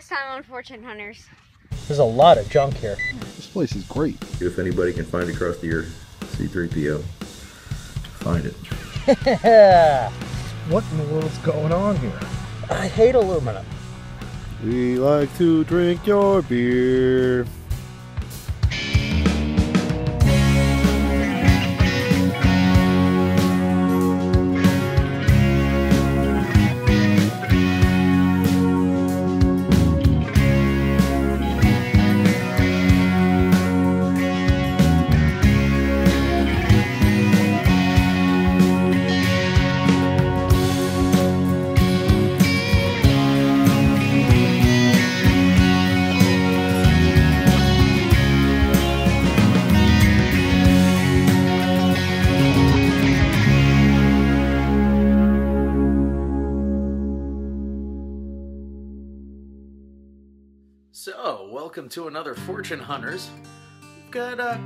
last time on Fortune Hunters. There's a lot of junk here. This place is great. If anybody can find a crustier C-3PO, find it. What in the world's going on here? I hate aluminum. We like to drink your beer. So, welcome to another Fortune Hunters. We've got a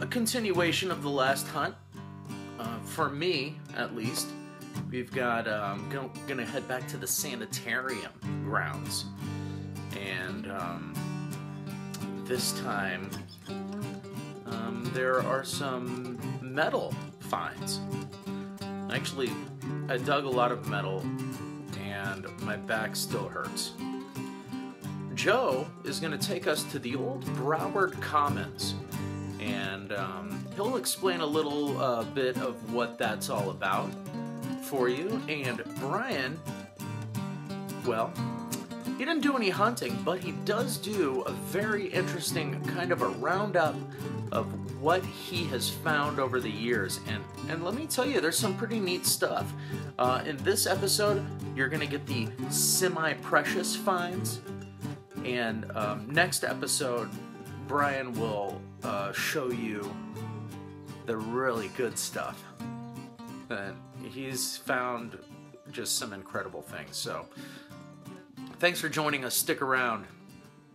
continuation of the last hunt. For me, at least. We've got, gonna head back to the sanitarium grounds. And, this time, there are some metal finds. Actually, I dug a lot of metal, and my back still hurts. Joe is going to take us to the old Broward Commons, and he'll explain a little bit of what that's all about for you. And Brian, well, he didn't do any hunting, but he does do a very interesting kind of a roundup of what he has found over the years. And let me tell you, there's some pretty neat stuff. In this episode, you're going to get the semi-precious finds. And next episode, Brian will show you the really good stuff. And he's found just some incredible things. So, thanks for joining us. Stick around.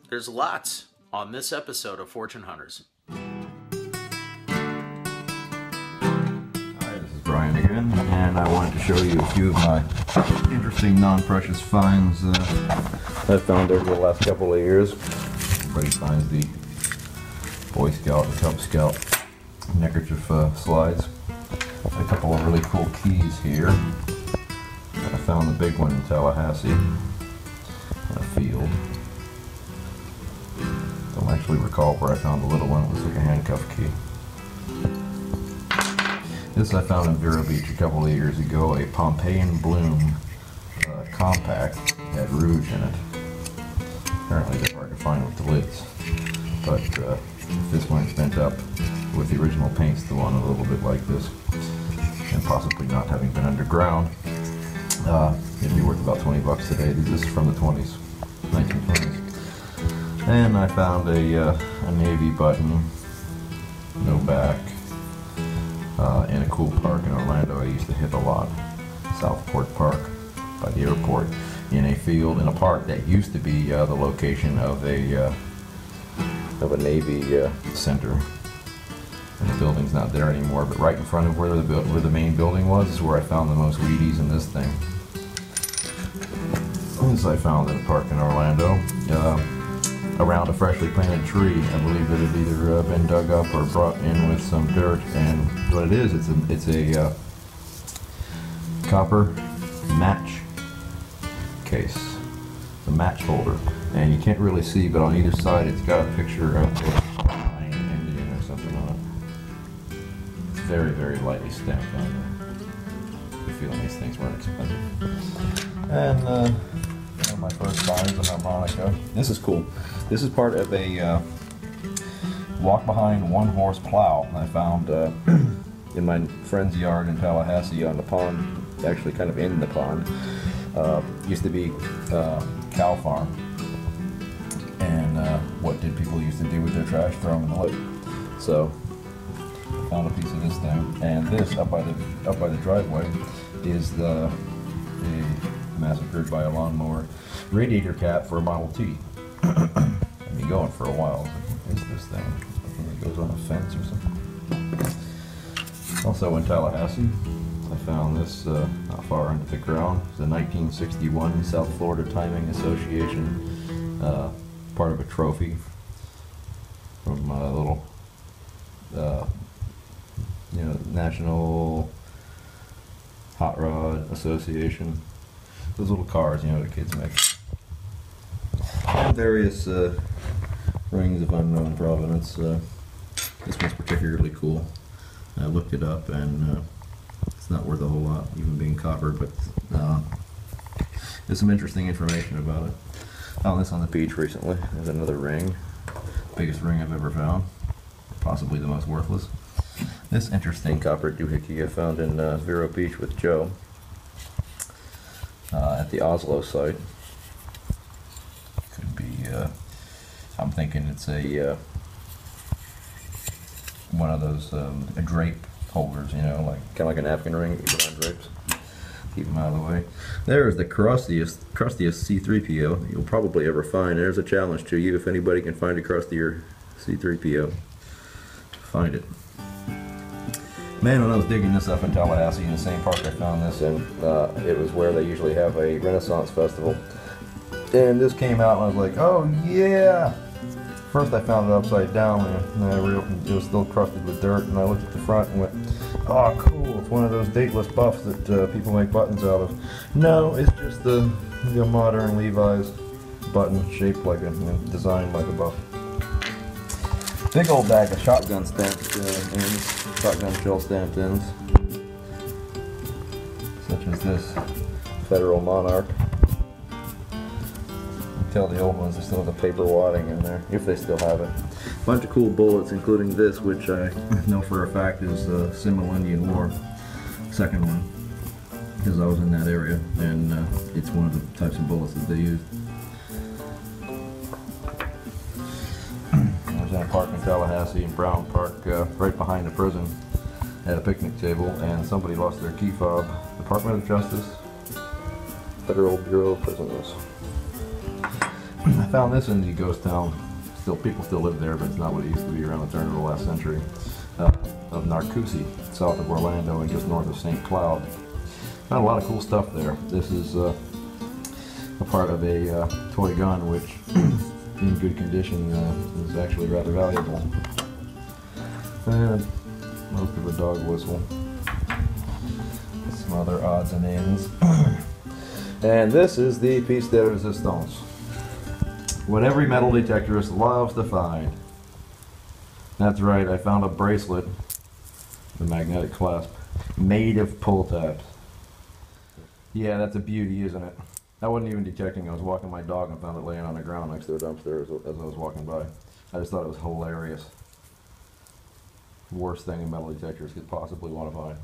There's lots on this episode of Fortune Hunters. Hi, this is Brian again, and I wanted to show you a few of my interesting non-precious finds I've found over the last couple of years. Everybody finds the Boy Scout and Cub Scout neckerchief slides. A couple of really cool keys here. I found the big one in Tallahassee in a field. Don't actually recall where I found the little one. It was like a handcuff key. This I found in Vero Beach a couple of years ago. A Pompeian Bloom compact had rouge in it. Apparently they're hard to find with the lids, but if this one's bent up with the original paint still on, a little bit like this, and possibly not having been underground, it'd be worth about 20 bucks today. This is from the 20s, 1920s. And I found a navy button, no back, in a cool park in Orlando I used to hit a lot, Southport Park by the airport, in a field in a park that used to be the location of a Navy center. And the building's not there anymore, but right in front of where the main building was is where I found the most Wheaties in this thing. This I found in a park in Orlando, around a freshly planted tree. I believe that it had either been dug up or brought in with some dirt, and what it is, it's a copper match case, the match holder, and you can't really see, but on either side it's got a picture of a flying Indian or something on it. It's very, very lightly stamped on there. The feeling these things weren't expensive. And one of my first finds, a harmonica. This is cool. This is part of a walk-behind one-horse plow I found in my friend's yard in Tallahassee on the pond, actually kind of in the pond. Used to be cow farm, and what did people used to do with their trash? Throw them in the lake. So I found a piece of this thing, and this up by the driveway is the massacred by a lawnmower radiator cap for a Model T. I've been going for a while. What is this thing? I think it goes on a fence or something. Also in Tallahassee, I found this not far under the ground. It's a 1961 South Florida Timing Association, part of a trophy from a little, National Hot Rod Association. Those little cars, the kids make. And various rings of unknown provenance. This one's particularly cool. I looked it up, and it's not worth a whole lot, even being copper, but there's some interesting information about it. Found this on the beach recently. There's another ring. Biggest ring I've ever found. Possibly the most worthless. This interesting copper doohickey I found in Vero Beach with Joe at the Oslo site. Could be, I'm thinking it's a one of those a drape holders, like kind of like an napkin ring you put on drapes. Keep them out of the way. There's the crustiest C3PO you'll probably ever find. There's a challenge to you. If anybody can find a crustier C3PO, find it. Man, when I was digging this up in Tallahassee, in the same park I found this in, it was where they usually have a Renaissance festival. And this came out and I was like, oh yeah! First I found it upside down, and I reopened it was still crusted with dirt, and I looked at the front and went, oh cool, it's one of those dateless buffs that people make buttons out of. No, it's just the modern Levi's button shaped like a, designed like a buff. Big old bag of shotgun stamped ends, shotgun shell stamped ends, such as this Federal Monarch. Tell the old ones they still have the paper wadding in there, if they still have it. Bunch of cool bullets, including this, which I know for a fact is Seminole Indian War, second one, because I was in that area, and it's one of the types of bullets that they used. I was in a park in Tallahassee, in Broward Park, right behind the prison, at a picnic table, and somebody lost their key fob. Department of Justice, Federal Bureau of Prisons. I found this in the ghost town. People still live there, but it's not what it used to be around the turn of the last century. Of Narcoossee, south of Orlando and just north of St. Cloud. Found a lot of cool stuff there. This is a part of a toy gun, which, in good condition, is actually rather valuable. And most of a dog whistle. Some other odds and ends. And this is the piece de resistance. What every metal detectorist loves to find. That's right, I found a bracelet, the magnetic clasp, made of pull tabs. Yeah, that's a beauty, isn't it? I wasn't even detecting. I was walking my dog and found it laying on the ground next to a dumpster as I was walking by. I just thought it was hilarious. Worst thing a metal detectorist could possibly want to find.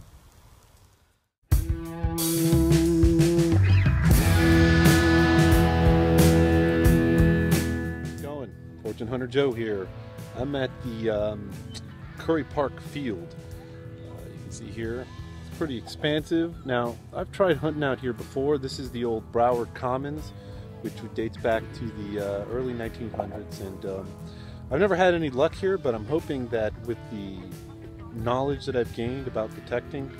Fortune Hunter Joe here. I'm at the Curry Park Field. You can see here, it's pretty expansive. Now, I've tried hunting out here before. This is the old Broward Commons, which dates back to the early 1900s. And I've never had any luck here, but I'm hoping that with the knowledge that I've gained about detecting,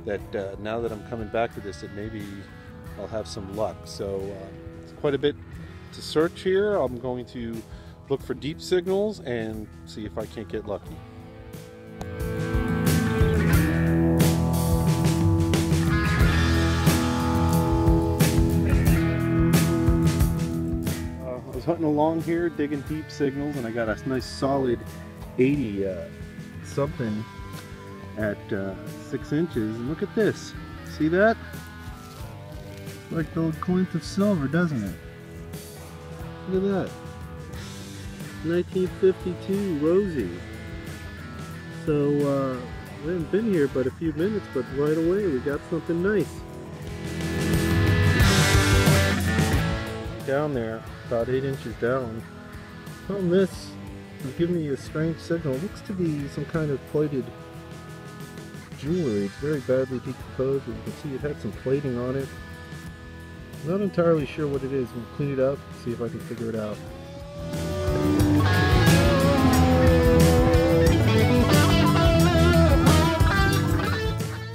that now that I'm coming back to this, that maybe I'll have some luck. So it's quite a bit to search here. I'm going to look for deep signals and see if I can't get lucky. I was hunting along here, digging deep signals, and I got a nice solid 80 something at 6 inches. And look at this. See that? It's like the glint of silver, doesn't it? Look at that. 1952 Rosie. So we haven't been here but a few minutes, but right away we got something nice. Down there, about 8 inches down. Found this. It's giving me a strange signal. It looks to be some kind of plated jewelry. It's very badly decomposed. As you can see, it had some plating on it. I'm not entirely sure what it is. We'll clean it up, see if I can figure it out.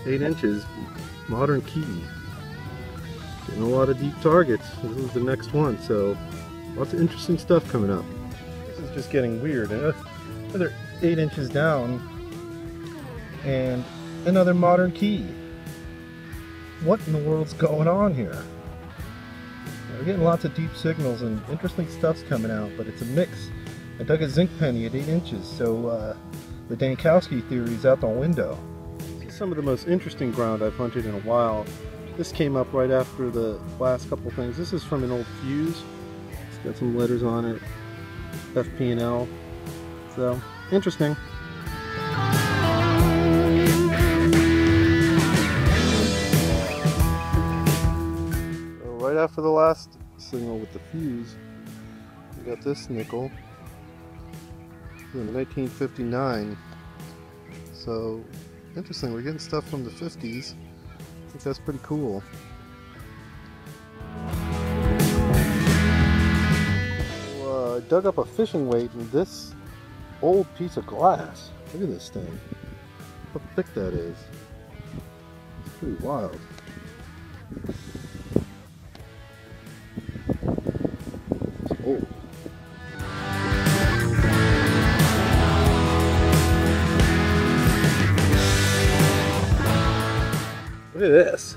8 inches, Modern key. Getting a lot of deep targets. This is the next one, so lots of interesting stuff coming up. This is just getting weird. Another 8 inches down, and another modern key. What in the world's going on here? We're getting lots of deep signals and interesting stuff's coming out, but it's a mix. I dug a zinc penny at 8 inches, so the Dankowski theory is out the window. This is some of the most interesting ground I've hunted in a while. This came up right after the last couple things. This is from an old fuse. It's got some letters on it, FP and L. So, interesting. So right after the last signal with the fuse, we got this nickel in 1959. So, interesting. We're getting stuff from the 50s. I think that's pretty cool. So, I dug up a fishing weight in this old piece of glass. Look at this thing. How thick that is. It's pretty wild. It's old. Look at this.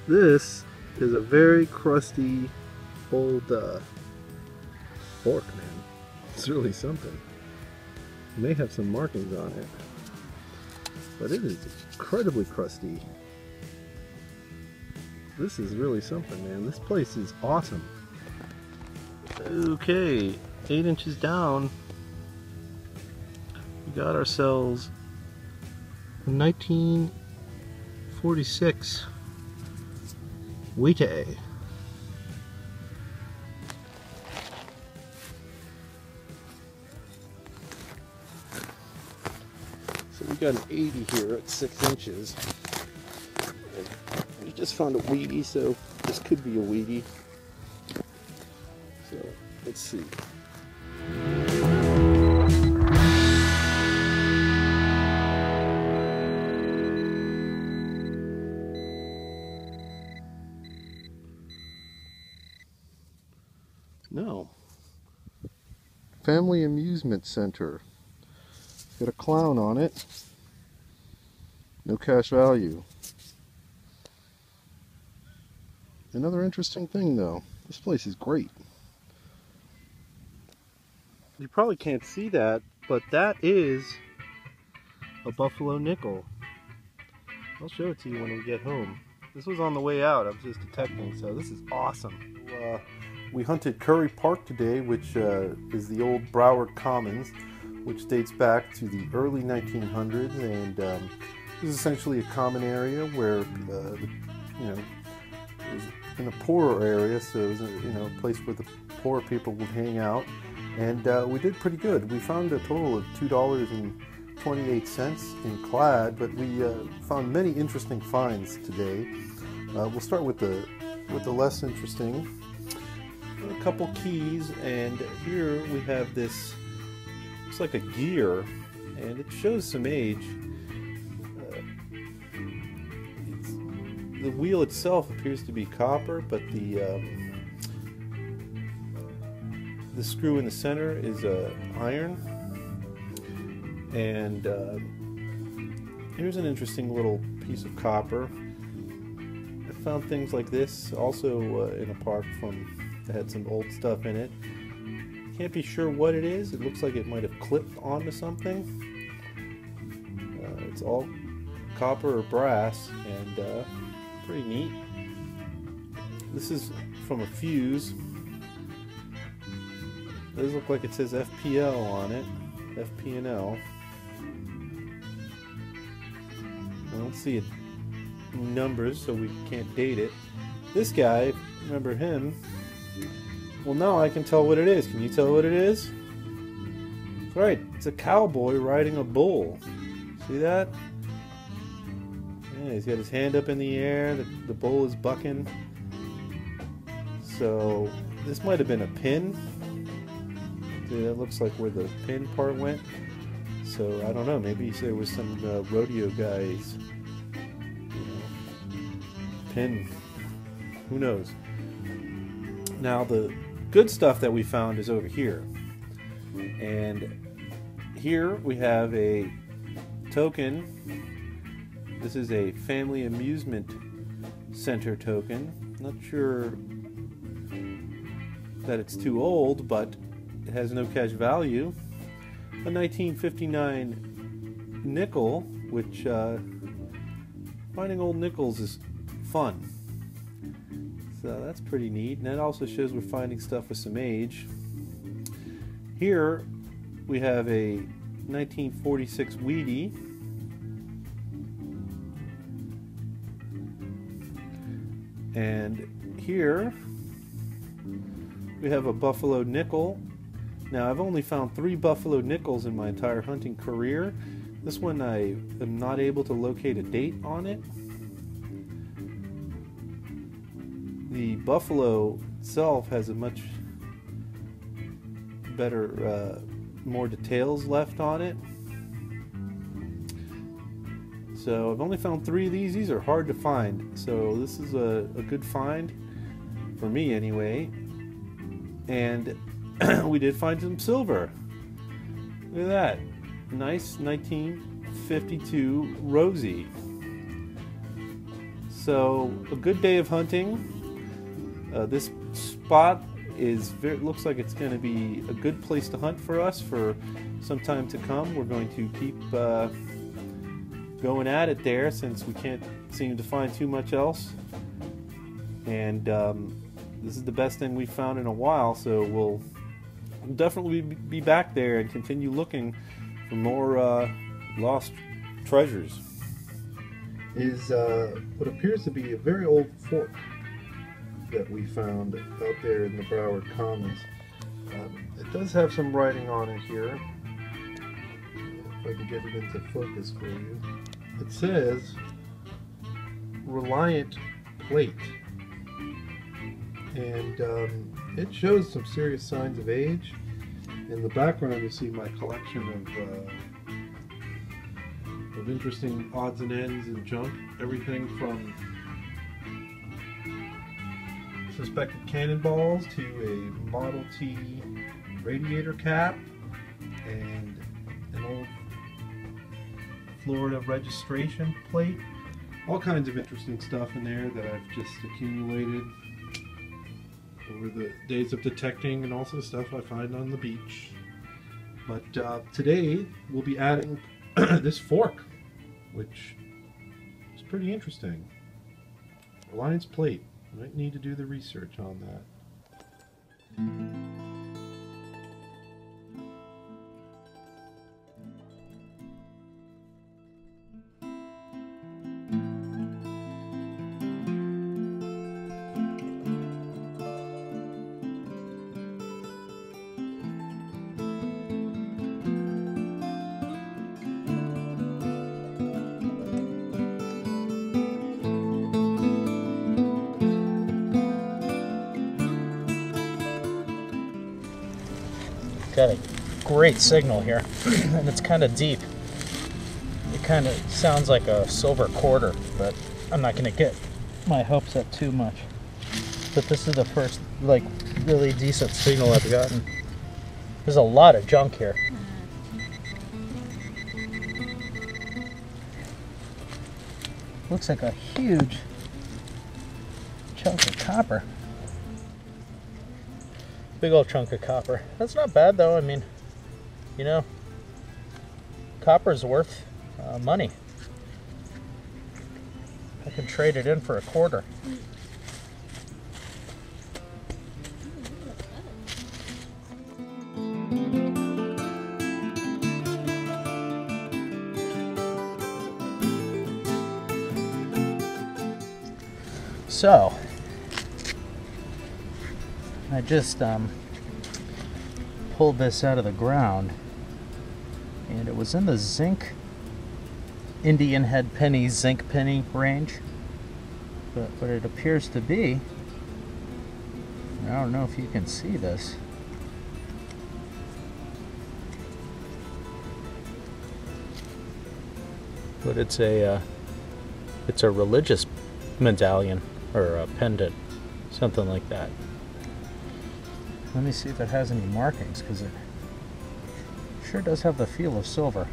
This is a very crusty old fork, man. It's really something. It may have some markings on it, but it is incredibly crusty. This is really something, man. This place is awesome. Okay, 8 inches down, we got ourselves a 1946 Wheatie. So we got an 80 here at 6 inches. And we just found a Wheatie, so this could be a Wheatie. So let's see. No. Family Amusement Center. Got a clown on it. No cash value. Another interesting thing though, this place is great. You probably can't see that, but that is a buffalo nickel. I'll show it to you when we get home. This was on the way out, I was just detecting, so this is awesome. We hunted Curry Park today, which is the old Broward Commons, which dates back to the early 1900s, and this is essentially a common area where, you know, it was in a poorer area, so it was a, a place where the poor people would hang out, and we did pretty good. We found a total of $2.28 in clad, but we found many interesting finds today. We'll start with the less interesting. A couple keys, and here we have this, looks like a gear, and it shows some age. The wheel itself appears to be copper, but the screw in the center is iron. And here's an interesting little piece of copper. I found things like this also in a park that had some old stuff in it. Can't be sure what it is. It looks like it might have clipped onto something. It's all copper or brass, and pretty neat. This is from a fuse. It does look like it says FPL on it. FP and L. I don't see it numbers, so we can't date it. This guy, remember him? Well, now I can tell what it is. Can you tell what it is? That's right, it's a cowboy riding a bull. See that? Yeah, he's got his hand up in the air. The bull is bucking. So this might have been a pin. See, that looks like where the pin part went. So I don't know. Maybe there was some rodeo guys pin. Who knows? Now the good stuff that we found is over here. And here we have a token. This is a family amusement center token. Not sure that it's too old, but it has no cash value. A 1959 nickel, which finding old nickels is fun. So that's pretty neat. And that also shows we're finding stuff with some age. Here we have a 1946 Wheatie. And here we have a Buffalo nickel. Now I've only found 3 Buffalo nickels in my entire hunting career. This one I am not able to locate a date on it. The Buffalo itself has a much better, more details left on it. So I've only found 3 of these. These are hard to find. So this is a good find for me anyway. And we did find some silver. Look at that. Nice 1952 Rosie. So a good day of hunting. This spot looks like it's going to be a good place to hunt for us for some time to come. We're going to keep going at it there since we can't seem to find too much else. And this is the best thing we've found in a while, so we'll definitely be back there and continue looking for more lost treasures. Is what appears to be a very old fork that we found out there in the Broward Commons. It does have some writing on it here. If I can get it into focus for you. It says Relic plate. And it shows some serious signs of age. In the background you see my collection of interesting odds and ends and junk. Everything from suspected cannonballs to a Model T radiator cap and an old Florida registration plate. All kinds of interesting stuff in there that I've just accumulated over the days of detecting, and also stuff I find on the beach. But today we'll be adding this fork, which is pretty interesting. Reliance plate. Might need to do the research on that. Got a great signal here, and it's kind of deep. It kind of sounds like a silver quarter, but I'm not going to get my hopes up too much. But this is the first, like, really decent signal I've gotten. There's a lot of junk here. Looks like a huge chunk of copper. Big old chunk of copper. That's not bad though. I mean, you know, copper's worth money. I can trade it in for a quarter. So I just pulled this out of the ground, and it was in the zinc Indian head penny, zinc penny range, but what it appears to be, I don't know if you can see this, but it's a religious medallion or a pendant, something like that. Let me see if it has any markings, because it sure does have the feel of silver.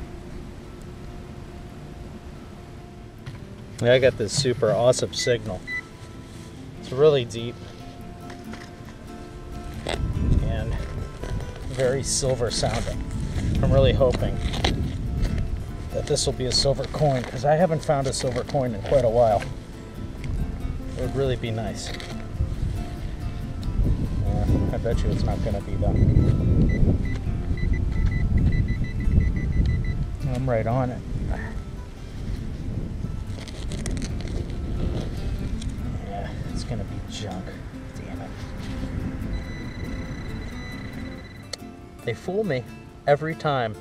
Yeah, I got this super awesome signal. It's really deep and very silver sounding. I'm really hoping that this will be a silver coin, because I haven't found a silver coin in quite a while. It would really be nice. I bet you it's not going to be though. I'm right on it. Yeah, it's going to be junk. Damn it. They fool me every time,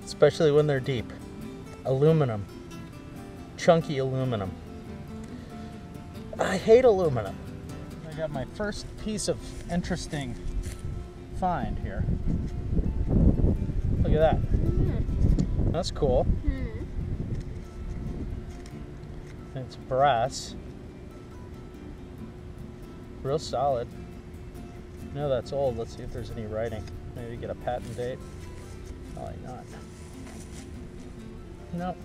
especially when they're deep. Aluminum. Chunky aluminum. I hate aluminum. I got my first piece of interesting find here. Look at that. That's cool. It's brass. Real solid. No, that's old. Let's see if there's any writing. Maybe get a patent date. Probably not. No.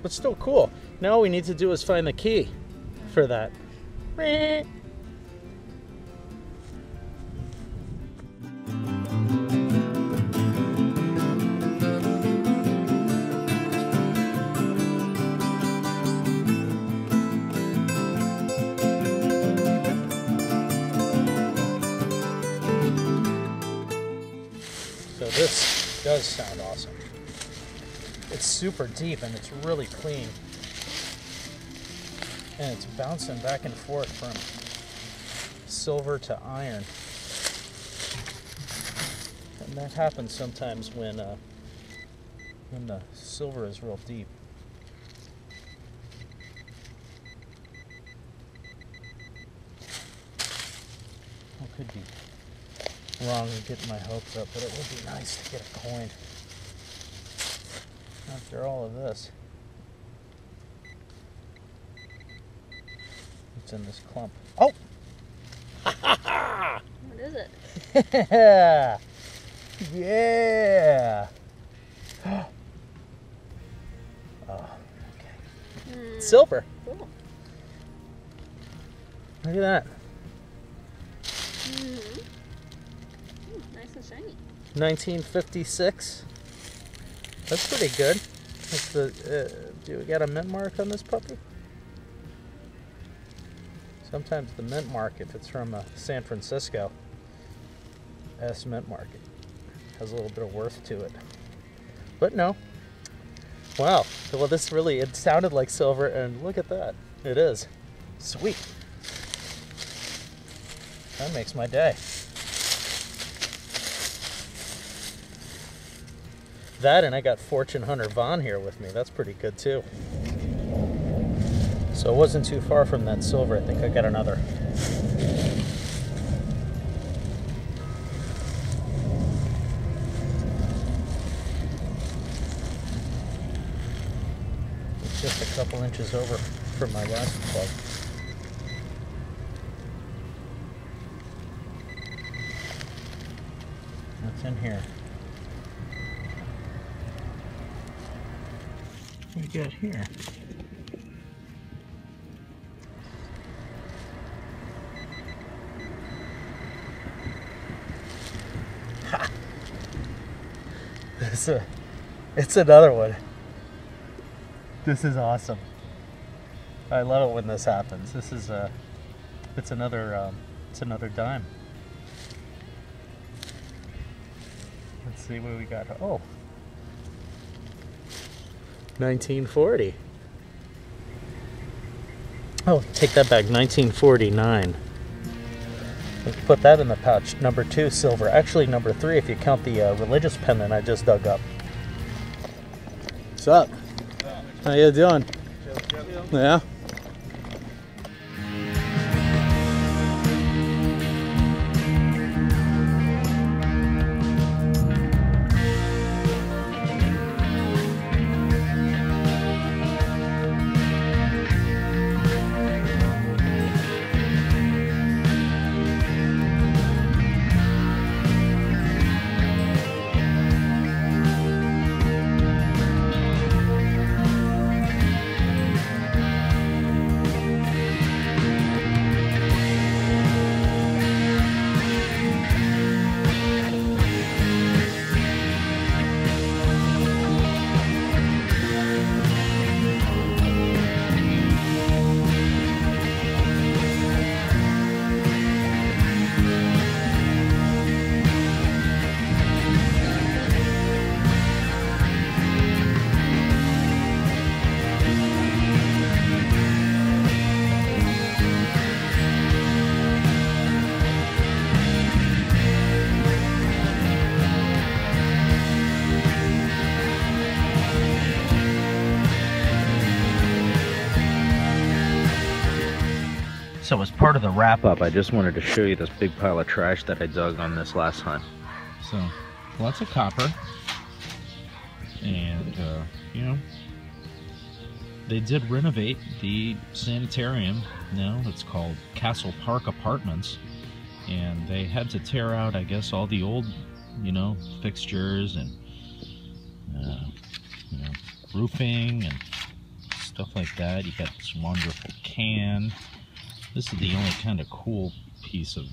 But still cool. Now all we need to do is find the key for that. So this does sound awesome. It's super deep and it's really clean. And it's bouncing back and forth from silver to iron. And that happens sometimes when the silver is real deep. I could be wrong in getting my hopes up, but it would be nice to get a coin after all of this. What's in this clump? Oh! What is it? Yeah! Yeah! Oh, okay. Silver. Cool. Look at that. Nice and shiny. 1956. That's pretty good. That's the. Do we got a mint mark on this puppy? Sometimes the mint mark, if it's from San Francisco, mint market, has a little bit of worth to it. But no. Wow. Well, this really, it sounded like silver, and look at that. It is. Sweet. That makes my day. That, and I got Fortune Hunter Vaughn here with me. That's pretty good too. So it wasn't too far from that silver. I think I got another. It's just a couple inches over from my last plug. What's in here? What do we got here? Ha! It's another one. This is awesome. I love it when this happens. This is it's another dime. Let's see what we got. Oh. 1940. Oh, take that back. 1949. Let's put that in the pouch. Number 2, silver. Actually, number 3 if you count the religious pendant I just dug up. What's up? How you doing? Yeah. So as part of the wrap-up, I just wanted to show you this big pile of trash that I dug on this last hunt. So, lots of copper. And, you know, they did renovate the sanitarium. Now it's called Castle Park Apartments. And they had to tear out, I guess, all the old, you know, fixtures and, you know, roofing and stuff like that. You got this wonderful can. This is the only kind of cool piece of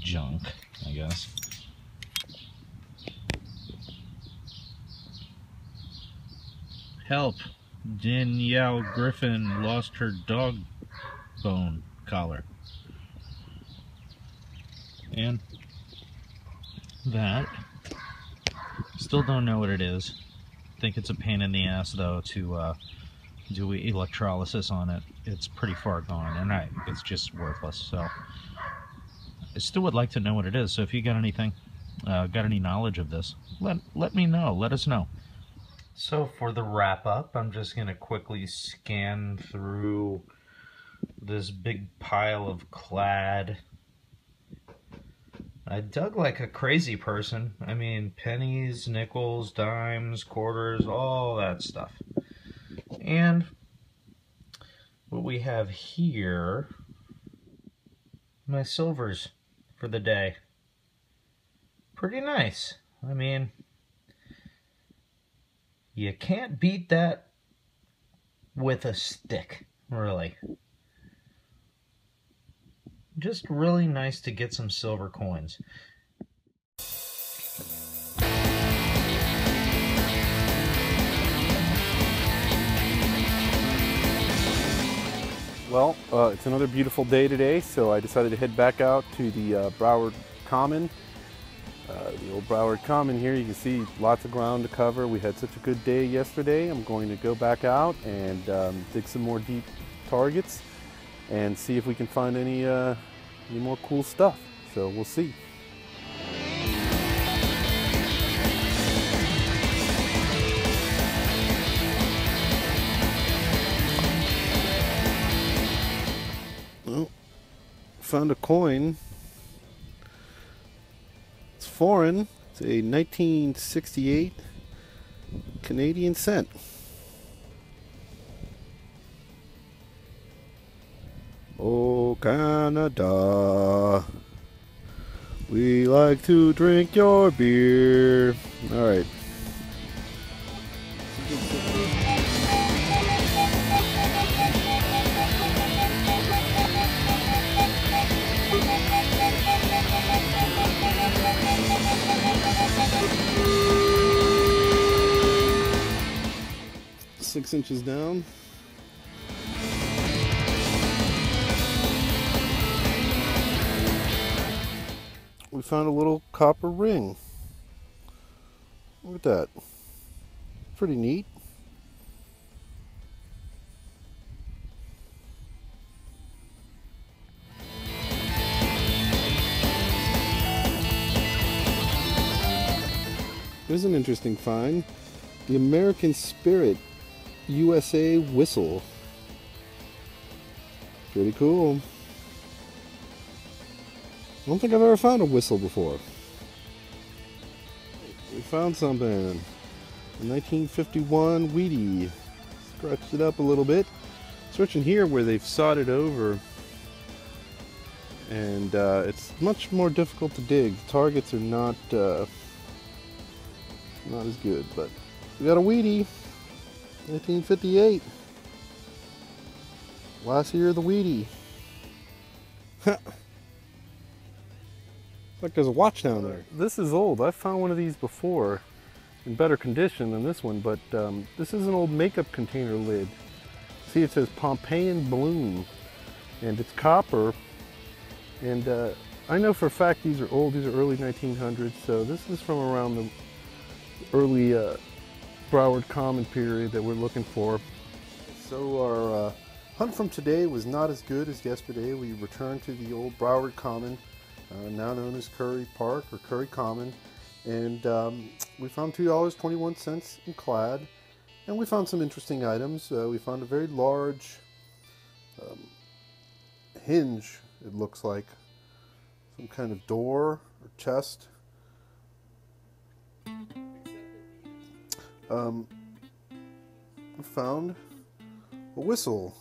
junk, I guess. Help! Danielle Griffin lost her dog bone collar. And that, still don't know what it is. Think it's a pain in the ass though to do electrolysis on it. It's pretty far gone, and it's just worthless. So I still would like to know what it is. So if you got anything, got any knowledge of this, let me know. Let us know. So for the wrap up, I'm just gonna quickly scan through this big pile of clad. I dug like a crazy person. I mean, pennies, nickels, dimes, quarters, all that stuff. And what we have here, my silvers for the day. Pretty nice. I mean, you can't beat that with a stick, really. Just really nice to get some silver coins. Well, it's another beautiful day today, so I decided to head back out to the Broward Common. The old Broward Common here, you can see lots of ground to cover. We had such a good day yesterday. I'm going to go back out and dig some more deep targets and see if we can find any more cool stuff. So we'll see. Well, found a coin. It's foreign. It's a 1968 Canadian cent. Oh, Canada, we like to drink your beer. All right. Six inches down. We found a little copper ring. Look at that. Pretty neat. Here's an interesting find. The American Spirit USA whistle. Pretty cool. I don't think I've ever found a whistle before. We found something. A 1951 Wheatie. Scratched it up a little bit. Searching here where they've sodded over. And it's much more difficult to dig. The targets are not as good. But we got a Wheatie. 1958. Last year of the Wheatie. Like there's a watch down there. This is old. I've found one of these before in better condition than this one, but this is an old makeup container lid. See, it says Pompeian Bloom, and it's copper. And I know for a fact these are old. These are early 1900s, so this is from around the early Broward Common period that we're looking for. So our hunt from today was not as good as yesterday. We returned to the old Broward Common, now known as Curry Park or Curry Common, and we found $2.21 in clad, and we found some interesting items. We found a very large hinge, it looks like. Some kind of door or chest. I found a whistle.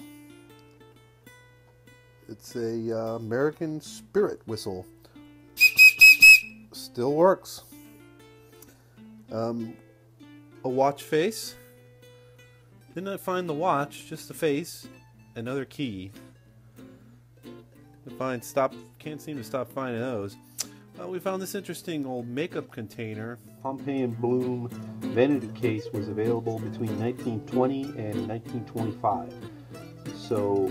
It's a American Spirit whistle. Still works. A watch face. Did not find the watch, just the face. Another key. Can't seem to stop finding those. We found this interesting old makeup container. Pompeian Bloom vanity case was available between 1920 and 1925. So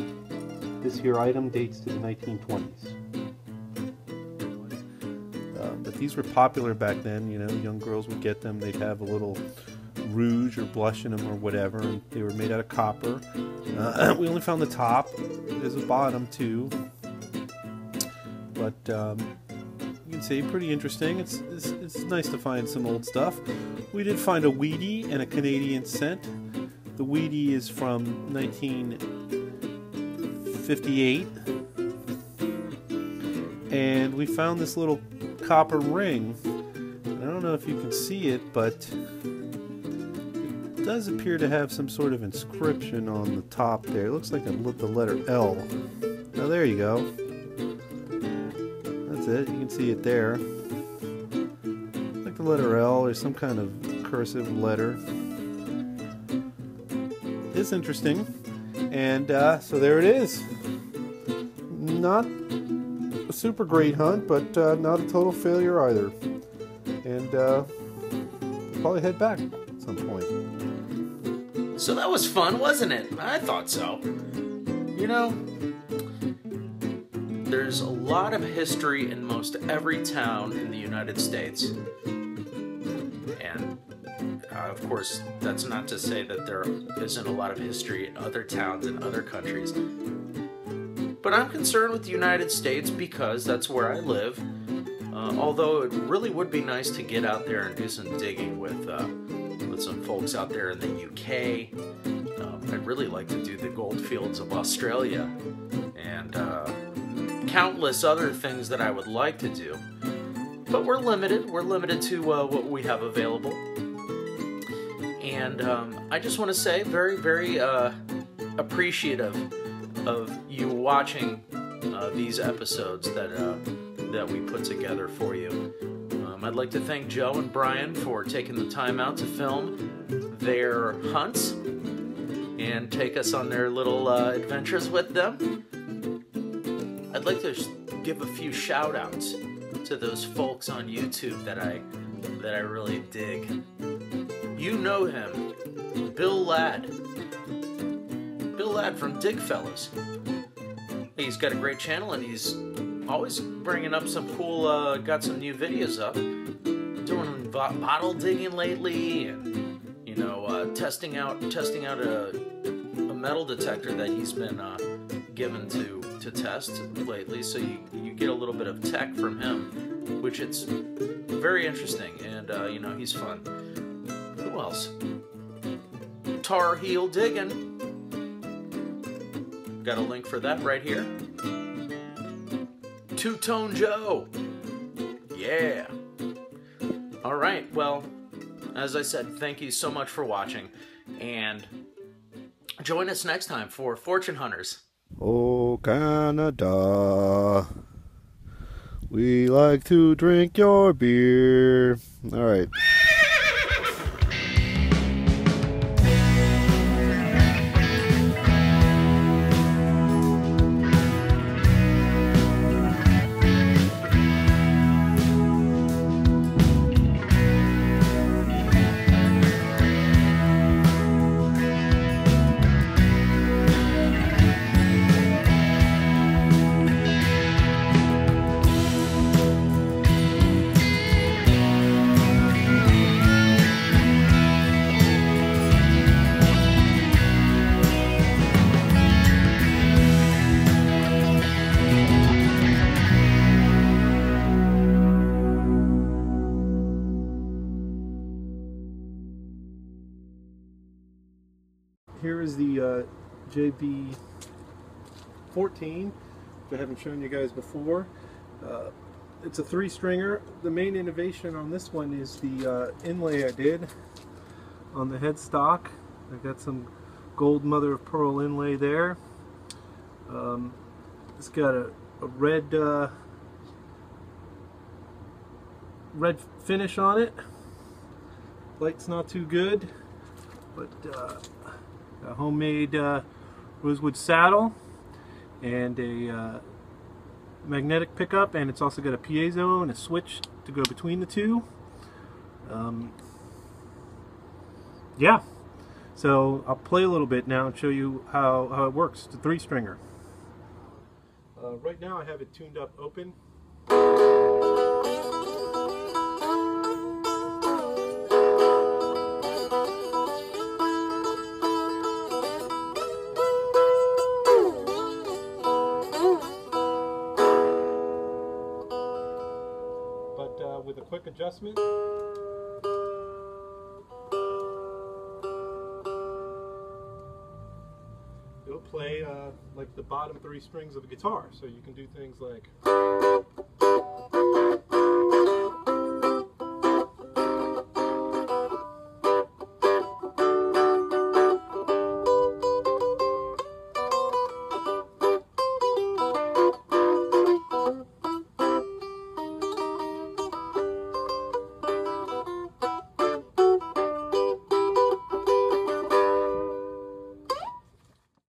this here item dates to the 1920s. But these were popular back then, you know, young girls would get them. They'd have a little rouge or blush in them or whatever, and they were made out of copper. We only found the top. There's a bottom too. But you can see, pretty interesting. It's nice to find some old stuff. We did find a Wheatie and a Canadian cent. The Wheatie is from 1958. And we found this little copper ring. I don't know if you can see it, but it does appear to have some sort of inscription on the top there. It looks like the letter L. Now there you go. That's it. You can see it there. Like the letter L or some kind of cursive letter. It's interesting. And so there it is. Not a super great hunt, but not a total failure either. And we'll probably head back at some point. So that was fun, wasn't it? I thought so. You know, there's a lot of history in most every town in the United States. And, of course, that's not to say that there isn't a lot of history in other towns and other countries. But I'm concerned with the United States because that's where I live. Although it really would be nice to get out there and do some digging with some folks out there in the UK. I'd really like to do the goldfields of Australia and countless other things that I would like to do. But we're limited. We're limited to what we have available. And I just want to say very, very appreciative of you watching these episodes that we put together for you. I'd like to thank Joe and Brian for taking the time out to film their hunts and take us on their little adventures with them. I'd like to give a few shout outs to those folks on YouTube that I really dig. You know him, Bill Ladd. Bill Ladd from Digfellas. He's got a great channel and he's always bringing up some cool, got some new videos up. Doing bottle digging lately and, you know, testing out a metal detector that he's been given to test lately. So you get a little bit of tech from him, which it's very interesting and, you know, he's fun. Who else? Tar Heel Digging. Got a link for that right here. Two-Tone Joe. Yeah. All right. Well, as I said, thank you so much for watching. And join us next time for Fortune Hunters. Oh, Canada. We like to drink your beer. All right. Here is the JB14 I haven't shown you guys before. It's a 3-stringer. The main innovation on this one is the inlay I did on the headstock. I got some gold mother of pearl inlay there. It's got a red red finish on it. Light's not too good, but a homemade rosewood saddle and a magnetic pickup, and it's also got a piezo and a switch to go between the two. Yeah, so I'll play a little bit now and show you how it works. It's a 3-stringer. Right now I have it tuned up open. But with a quick adjustment, it'll play like the bottom 3 strings of a guitar. So you can do things like